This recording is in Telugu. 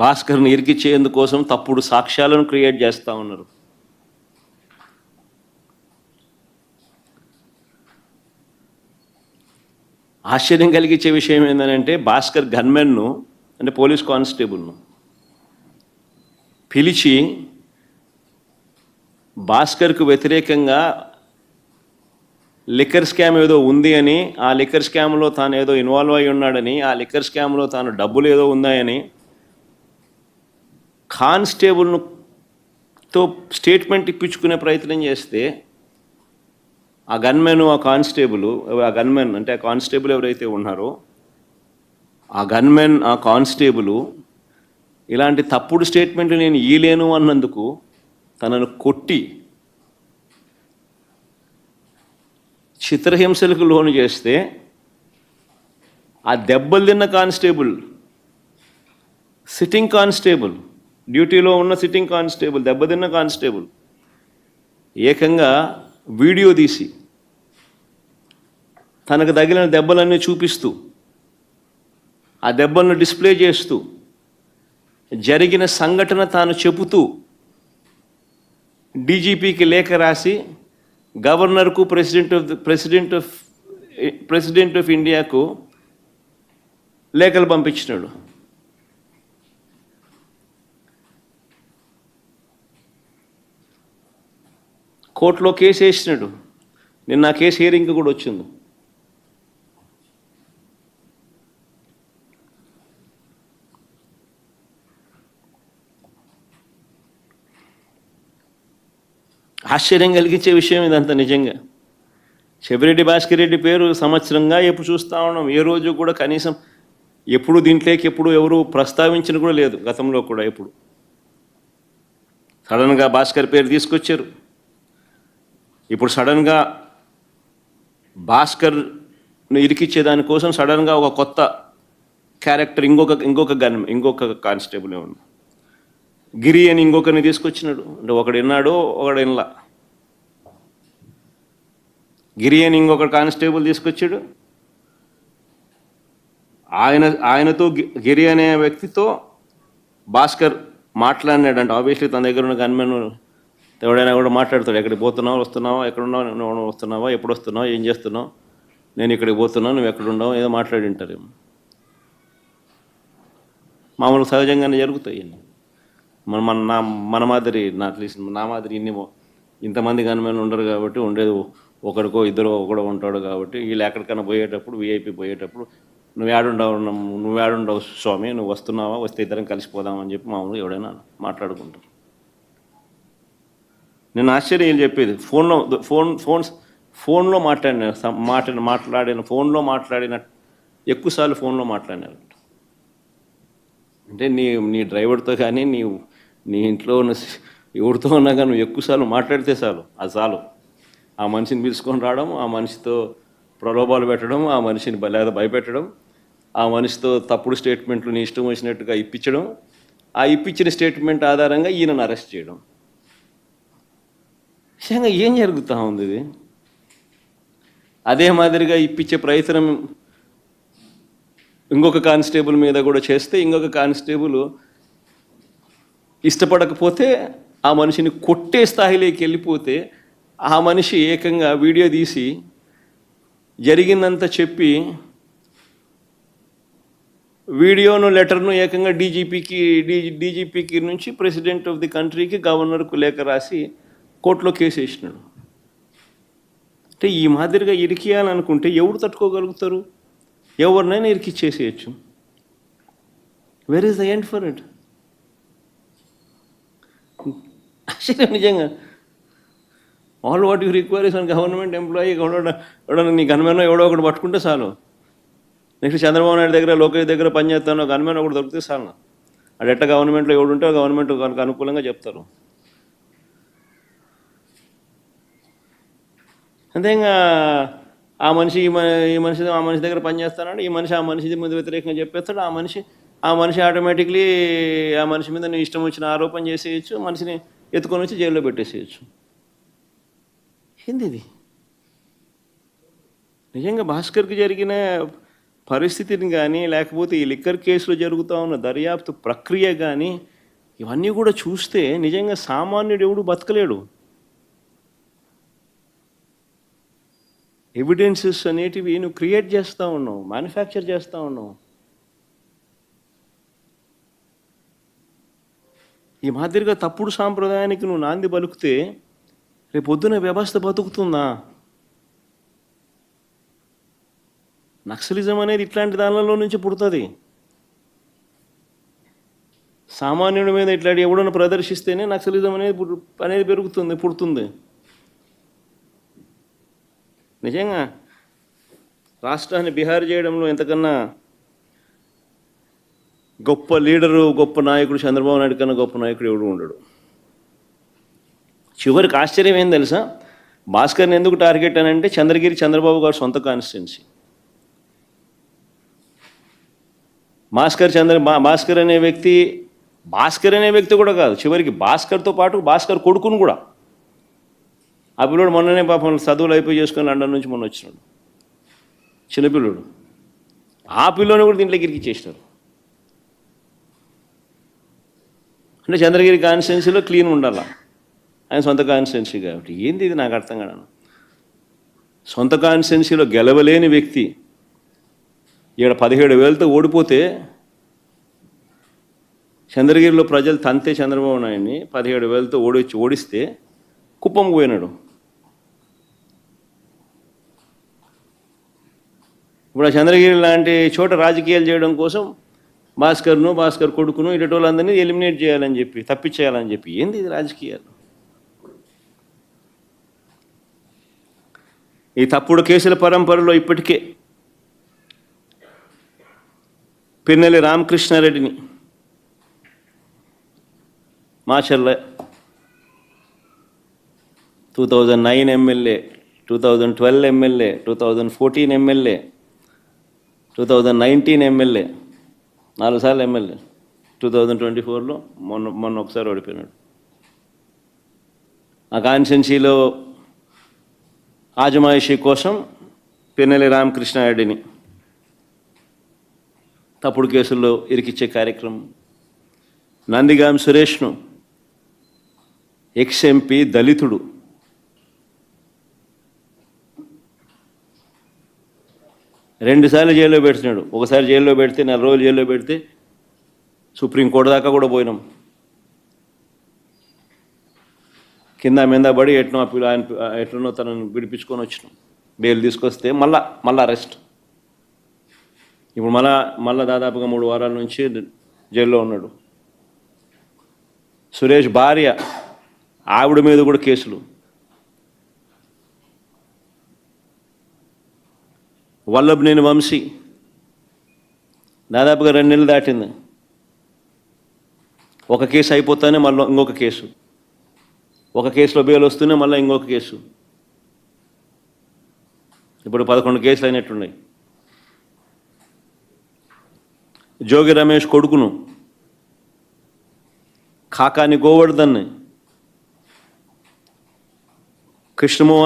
భాస్కర్ని ఇరికిచ్చేందుకోసం తప్పుడు సాక్ష్యాలను క్రియేట్ చేస్తూ ఉన్నారు. ఆశ్చర్యం కలిగించే విషయం ఏంటంటే భాస్కర్ గన్మెన్ను అంటే పోలీస్ కానిస్టేబుల్ను పిలిచి భాస్కర్కు వ్యతిరేకంగా లిక్కర్ స్కామ్ ఏదో ఉంది అని, ఆ లిక్కర్ స్కామ్లో తాను ఏదో ఇన్వాల్వ్ అయి ఉన్నాడని, ఆ లిక్కర్ స్కామ్లో తాను డబ్బులు ఏదో ఉన్నాయని కానిస్టేబుల్తో స్టేట్మెంట్ ఇప్పించుకునే ప్రయత్నం చేస్తే ఆ గన్మెన్ ఆ గన్మెన్ అంటే ఆ కానిస్టేబుల్ ఎవరైతే ఉన్నారో ఆ గన్మెన్ ఆ కానిస్టేబుల్ ఇలాంటి తప్పుడు స్టేట్మెంట్లు నేను ఇయ్యలేను అన్నందుకు తనను కొట్టి చిత్రహింసలకు లోను చేస్తే ఆ దెబ్బలు తిన్న కానిస్టేబుల్ సిట్టింగ్ కానిస్టేబుల్ డ్యూటీలో ఉన్న సిట్టింగ్ కానిస్టేబుల్ దెబ్బతిన్న కానిస్టేబుల్ ఏకంగా వీడియో తీసి తనకు తగిలిన దెబ్బలన్నీ చూపిస్తూ ఆ దెబ్బలను డిస్ప్లే చేస్తూ జరిగిన సంఘటన తాను చెబుతూ డీజీపీకి లేఖ రాసి గవర్నర్కు ప్రెసిడెంట్ ఆఫ్ ఇండియాకు లేఖలు పంపించినాడు. కోర్టులో కేసు వేసినాడు. నిన్న ఆ కేసు హియరింగ్ కూడా వచ్చింది. ఆశ్చర్యం కలిగించే విషయం ఇదంతా నిజంగా. చెవిరెడ్డి భాస్కర్ రెడ్డి పేరు సంవత్సరంగా ఎప్పుడు చూస్తూ ఉన్నాం. ఏ రోజు కూడా కనీసం ఎప్పుడు దీంట్లోకి ఎప్పుడు ఎవరు ప్రస్తావించిన కూడా లేదు. గతంలో కూడా ఎప్పుడు సడన్గా భాస్కర్ పేరు తీసుకొచ్చారు. ఇప్పుడు సడన్గా భాస్కర్ను ఇరికిచ్చేదానికోసం సడన్గా ఒక కొత్త క్యారెక్టర్ ఇంకొక కానిస్టేబుల్ ఉంది. గిరి అని ఇంకొకరిని తీసుకొచ్చినాడు. అంటే ఒకడు విన్నాడు, ఒకడు వినలా. గిరి అని ఇంకొక కానిస్టేబుల్ తీసుకొచ్చాడు. ఆయనతో గిరి అనే వ్యక్తితో భాస్కర్ మాట్లాడినాడు. అంటే ఆబ్వియస్లీ తన దగ్గర ఉన్న గన్మెన్ ఎవడైనా కూడా మాట్లాడతాడు. ఎక్కడికి పోతున్నావు, వస్తున్నావా, ఎక్కడున్నావు, నువ్వు వస్తున్నావా, ఎప్పుడు వస్తున్నావు, ఏం చేస్తున్నావు, నేను ఇక్కడికి పోతున్నావు, నువ్వు ఎక్కడున్నావు, ఏదో మాట్లాడి ఉంటారు. మామూలు సహజంగానే జరుగుతాయి. మన మాదిరి నా మాదిరి ఇంతమంది గన్మెన్ ఉండరు కాబట్టి, ఉండేది ఒకడికో ఇద్దరు ఒకడో ఉంటాడు కాబట్టి వీళ్ళు ఎక్కడికైనా పోయేటప్పుడు వీఐపీ పోయేటప్పుడు నువ్వు ఏడుండవు స్వామి, నువ్వు వస్తున్నావా, వస్తే ఇద్దరం కలిసిపోదామని చెప్పి మామూలు ఎవడైనా మాట్లాడుకుంటారు. నేను ఆశ్చర్యం చెప్పేది ఫోన్లో మాట్లాడిన ఎక్కువసార్లు ఫోన్లో మాట్లాడినారు. అంటే నీ డ్రైవర్తో కానీ నీ ఇంట్లో ఉన్న ఎవరితో ఉన్నా కానీ నువ్వు ఎక్కువసార్లు మాట్లాడితే చాలు. ఆ మనిషిని పిలుచుకొని రావడం, ఆ మనిషితో ప్రలోభాలు పెట్టడం, ఆ మనిషిని లేదా భయపెట్టడం, ఆ మనిషితో తప్పుడు స్టేట్మెంట్లు నీ ఇష్టం వచ్చినట్టుగా ఇప్పించడం, ఆ ఇప్పించిన స్టేట్మెంట్ ఆధారంగా ఈయనను అరెస్ట్ చేయడం. నిజంగా ఏం జరుగుతూ ఉంది ఇది? అదే మాదిరిగా ఇప్పించే ప్రయత్నం ఇంకొక కానిస్టేబుల్ మీద కూడా చేస్తే, ఇంకొక కానిస్టేబుల్ ఇష్టపడకపోతే ఆ మనిషిని కొట్టే స్థాయిలోకి వెళ్ళిపోతే ఆ మనిషి ఏకంగా వీడియో తీసి జరిగిందంతా చెప్పి లెటర్ను ఏకంగా డీజీపీకి నుంచి ప్రెసిడెంట్ ఆఫ్ ది కంట్రీకి గవర్నర్కు లేఖ రాసి కోర్టులో కేసు వేసినాడు. అంటే ఈ మాదిరిగా ఇరికియాలనుకుంటే ఎవరు తట్టుకోగలుగుతారు? ఎవరినైనా ఇరికిచ్చేసేయచ్చు. Where is the end for it? ఆశ్చర్యం నిజంగా. All what you require is an government employee ఎవడన్నా నీ గన్మెన్ ఎవడో ఒకటి పట్టుకుంటే చాలు. నెక్స్ట్ చంద్రబాబు నాయుడు దగ్గర, లోకేష్ దగ్గర పనిచేస్తాను గన్మెన్ ఒకటి దొరికితే చాలు. అది ఎట్ట గవర్నమెంట్లో ఎవడుంటే గవర్నమెంట్ కనుక అనుకూలంగా చెప్తారు. అంతేగా ఆ మనిషి ఆ మనిషి దగ్గర పనిచేస్తానంటే ఈ మనిషి ఆ మనిషి మీద వ్యతిరేకంగా చెప్పేస్తాడు. ఆ మనిషి ఆటోమేటిక్లీ ఆ మనిషి మీద నీ ఇష్టం వచ్చిన ఆరోపణ చేసేయచ్చు, మనిషిని ఎత్తుకొని వచ్చి జైల్లో పెట్టేసేయచ్చు. ఏంది ఇది? నిజంగా భాస్కర్కి జరిగిన పరిస్థితిని కానీ, లేకపోతే ఈ లిక్కర్ కేసులో జరుగుతూ ఉన్న దర్యాప్తు ప్రక్రియ కానీ, ఇవన్నీ కూడా చూస్తే నిజంగా సామాన్యుడు ఎవడు బతకలేడు. ఎవిడెన్సెస్ అనేటివి నువ్వు క్రియేట్ చేస్తూ ఉన్నావు, మ్యానుఫ్యాక్చర్ చేస్తూ ఉన్నావు. ఈ మాదిరిగా తప్పుడు సాంప్రదాయానికి నువ్వు నాంది పలుకుతే రేపు పొద్దున వ్యవస్థ బతుకుతుందా? నక్సలిజం అనేది ఇట్లాంటి దానిలో నుంచి పుడుతుంది. సామాన్యుడి మీద ఇట్లాంటి ఎవడన్నా ప్రదర్శిస్తేనే నక్సలిజం అనేది పుడుతుంది. నిజంగా రాష్ట్రాన్ని బిహార్ చేయడంలో ఎంతకన్నా గొప్ప లీడరు, గొప్ప నాయకుడు చంద్రబాబు నాయుడు కన్నా గొప్ప నాయకుడు ఎవడు ఉండడు. చివరికి ఆశ్చర్యం ఏం తెలుసా, భాస్కర్ని ఎందుకు టార్గెట్ అని అంటే చంద్రగిరి చంద్రబాబు గారు సొంత కాన్స్టిట్యున్సీ. భాస్కర్ అనే వ్యక్తి కూడా కాదు, చివరికి భాస్కర్తో పాటు భాస్కర్ కొడుకును కూడా. ఆ పిల్లోడు మొన్ననే పాపం చదువులు అయిపోయి చేసుకొని లండన్ నుంచి మొన్న వచ్చినాడు, చిన్నపిల్లోడు. ఆ పిల్లోని కూడా దీంట్లోకి ఇరికిచ్చేసినారు. అంటే చంద్రగిరి కాన్స్టిట్యున్సీలో క్లీన్ ఉండాల, ఆయన సొంత కాన్స్టిట్యున్సీ కాబట్టి. ఏంది ఇది నాకు అర్థం కాదు. సొంత కాన్స్టిట్యున్సీలో గెలవలేని వ్యక్తి ఇక్కడ 17,000తో ఓడిపోతే, చంద్రగిరిలో ప్రజలు తంతే చంద్రబాబు నాయుడిని 17,000తో ఓడిస్తే కుప్పం పోయినాడు. ఇప్పుడు ఆ చంద్రగిరి లాంటి చోట రాజకీయాలు చేయడం కోసం భాస్కర్ కొడుకును ఇటోళ్ళందరినీ ఎలిమినేట్ చేయాలని చెప్పి, తప్పించేయాలని చెప్పి. ఏంది ఇది రాజకీయాలు? ఈ తప్పుడు కేసుల పరంపరలో ఇప్పటికే పిన్నెల్లి రామకృష్ణారెడ్డిని Macherla 2009 MLA, 2012 MLA, 2014 MLA, 2019 MLA, 4 సార్లు ఎమ్మెల్యే. 2024లో మొన్న ఒకసారి ఓడిపోయినాడు. ఆ కాన్స్టిట్యున్సీలో ఆజమాయిషీ కోసం పిన్నెల్లి రామకృష్ణారెడ్డిని తప్పుడు కేసుల్లో ఇరికిచ్చే కార్యక్రమం. నందిగాం సురేష్ను, ఎక్స్-ఎంపీ దళితుడు, రెండుసార్లు జైల్లో పెడుతున్నాడు. ఒకసారి జైల్లో పెడితే 4 రోజులు జైల్లో పెడితే సుప్రీంకోర్టు దాకా కూడా పోయినాం. కింద మీద పడి ఎట్లనో తనను విడిపించుకొని వచ్చినాం. బెయిల్ తీసుకొస్తే మళ్ళా అరెస్ట్. ఇప్పుడు మళ్ళా దాదాపుగా 3 వారాల నుంచి జైల్లో ఉన్నాడు. సురేష్ భార్య, ఆవిడ మీద కూడా కేసులు. వల్లభనేని వంశీ దాదాపుగా 2 నెలలు దాటింది. ఒక కేసు అయిపోతానే మళ్ళీ ఇంకొక కేసు, ఒక కేసులో బెయిల్ వస్తూనే మళ్ళీ ఇంకొక కేసు. ఇప్పుడు 11 కేసులు అయినట్టున్నాయి. జోగి రమేష్ కొడుకును, కాకాని గోవర్ధన్ని, కృష్ణమోహన్